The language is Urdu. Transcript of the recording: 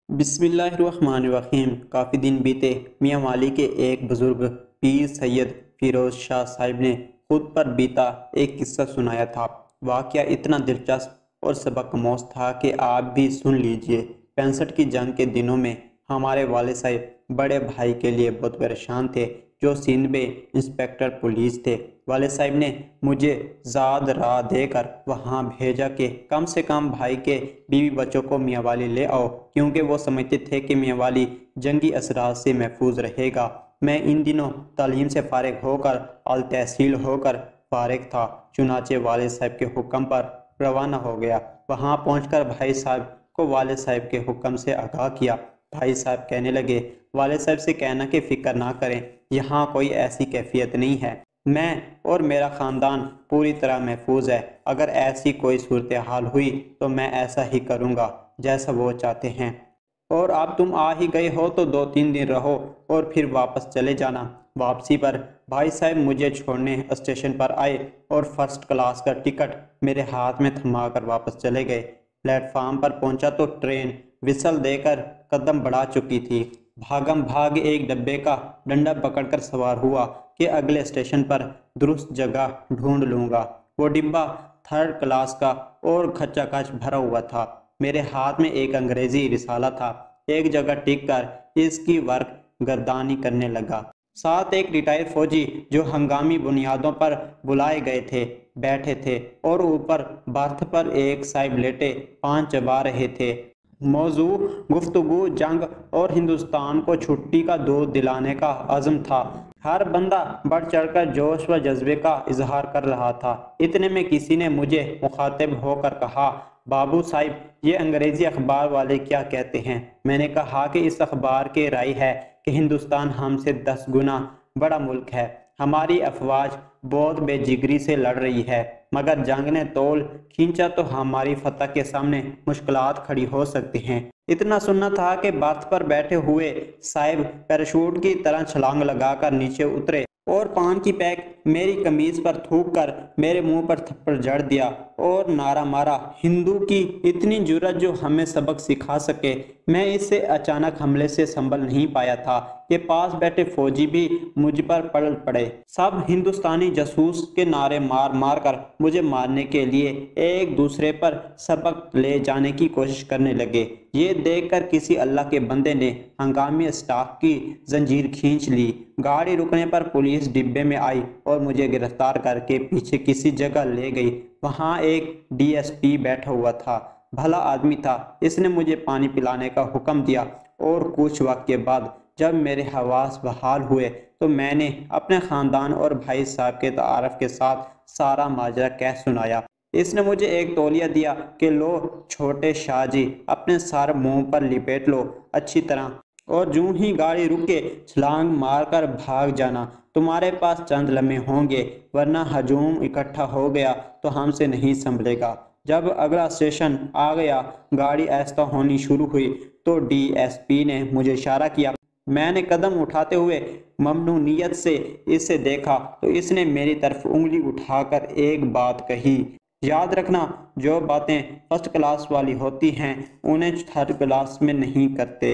بسم اللہ الرحمن الرحیم۔ کافی دن بیتے، میاں والی کے ایک بزرگ پیر سید فیروز شاہ صاحب نے خود پر بیتا ایک قصہ سنایا تھا۔ واقعہ اتنا دلچسپ اور سبق آموز تھا کہ آپ بھی سن لیجئے۔ 65 کی جنگ کے دنوں میں ہمارے والد صاحب بڑے بھائی کے لیے بہت پریشان تھے، جو سندھ میں انسپکٹر پولیس تھے۔ والد صاحب نے مجھے زاد راہ دے کر وہاں بھیجا کہ کم سے کم بھائی کے بیوی بچوں کو میاں والی لے آؤ، کیونکہ وہ سمجھتے تھے کہ میاں والی جنگی اثرات سے محفوظ رہے گا۔ میں ان دنوں تعلیم سے فارغ ہو کر اعلی تحصیل ہو کر فارغ تھا، چنانچہ والد صاحب کے حکم پر روانہ ہو گیا۔ وہاں پہنچ کر بھائی صاحب کو والد صاحب کے حکم سے آگاہ کیا۔ بھائی صاحب کہنے لگے، والد صاحب سے کہنا کہ فکر نہ کریں، یہاں کوئی ایسی کیفیت نہیں ہے، میں اور میرا خاندان پوری طرح محفوظ ہے۔ اگر ایسی کوئی صورتحال ہوئی تو میں ایسا ہی کروں گا جیسا وہ چاہتے ہیں، اور اب تم آ ہی گئے ہو تو 2-3 دن رہو اور پھر واپس چلے جانا۔ واپسی پر بھائی صاحب مجھے چھوڑنے اسٹیشن پر آئے اور فرسٹ کلاس کا ٹکٹ میرے ہاتھ میں تھما کر واپس چلے گئے۔ پلیٹ فارم پر پہنچا تو ٹرین وسل دے کر قدم بڑھا چکی تھی۔ بھاگم بھاگ ایک ڈبے کا ڈنڈا پکڑ کر سوار ہوا کہ اگلے اسٹیشن پر درست جگہ ڈھونڈ لوں گا۔ وہ ڈبہ 3rd کلاس کا اور کھچا کھچ بھرا ہوا تھا۔ میرے ہاتھ میں ایک انگریزی رسالہ تھا۔ ایک جگہ ٹک کر اس کی ورق گردانی کرنے لگا۔ ساتھ ایک ریٹائر فوجی جو ہنگامی بنیادوں پر بلائے گئے تھے بیٹھے تھے، اور اوپر برتھ پر ایک صاحب لیٹے پان چبا رہے تھے۔ موضوع گفتگو جنگ اور ہندوستان کو چھٹی کا دودھ دلانے کا عزم تھا۔ ہر بندہ بڑھ چڑھ کر جوش و جذبے کا اظہار کر رہا تھا۔ اتنے میں کسی نے مجھے مخاطب ہو کر کہا، بابو صاحب یہ انگریزی اخبار والے کیا کہتے ہیں؟ میں نے کہا کہ اس اخبار کی رائے ہے کہ ہندوستان ہم سے 10 گنا بڑا ملک ہے، ہماری افواج بہت بے جگری سے لڑ رہی ہے، مگر جنگ نے تول کھینچا تو ہماری فتح کے سامنے مشکلات کھڑی ہو سکتی ہیں۔ اتنا سننا تھا کہ برتھ پر بیٹھے ہوئے صاحب پیراشوٹ کی طرح چھلانگ لگا کر نیچے اترے اور پان کی پیک میری قمیض پر تھوک کر میرے منہ پر تھپڑ جڑ دیا اور نعرہ مارا، ہندو کی اتنی جرأت جو ہمیں سبق سکھا سکے۔ میں اس سے اچانک حملے سے سنبھل نہیں پایا تھا کہ پاس بیٹھے فوجی بھی مجھ پر پڑ پڑے۔ سب ہندوستانی جاسوس کے نعرے مار مار کر مجھے مارنے کے لیے ایک دوسرے پر سبق لے جانے کی کوشش کرنے لگے۔ یہ دیکھ کر کسی اللہ کے بندے نے ہنگامی اسٹاف کی زنجیر کھینچ لی۔ گاڑی رکنے پر پولیس ڈبے میں آئی اور مجھے گرفتار کر کے پیچھے کسی جگہ لے گئی۔ وہاں ایک DSP بیٹھا ہوا تھا، بھلا آدمی تھا۔ اس نے مجھے پانی پلانے کا حکم دیا اور کچھ وقت کے بعد جب میرے حواس بحال ہوئے تو میں نے اپنے خاندان اور بھائی صاحب کے تعارف کے ساتھ سارا ماجرا کہہ سنایا۔ اس نے مجھے ایک تولیہ دیا کہ لو چھوٹے شاہ جی، اپنے سر منہ پر لپیٹ لو اچھی طرح، اور جوں ہی گاڑی رکے چھلانگ مار کر بھاگ جانا۔ تمہارے پاس چند لمحے ہوں گے، ورنہ ہجوم اکٹھا ہو گیا تو ہم سے نہیں سنبھلے گا۔ جب اگلا اسٹیشن آ گیا، گاڑی آہستہ ہونی شروع ہوئی تو DSP نے مجھے اشارہ کیا۔ میں نے قدم اٹھاتے ہوئے ممنونیت سے اسے دیکھا تو اس نے میری طرف انگلی اٹھا کر ایک بات کہی، یاد رکھنا جو باتیں 1st کلاس والی ہوتی ہیں انہیں 3rd کلاس میں نہیں کرتے۔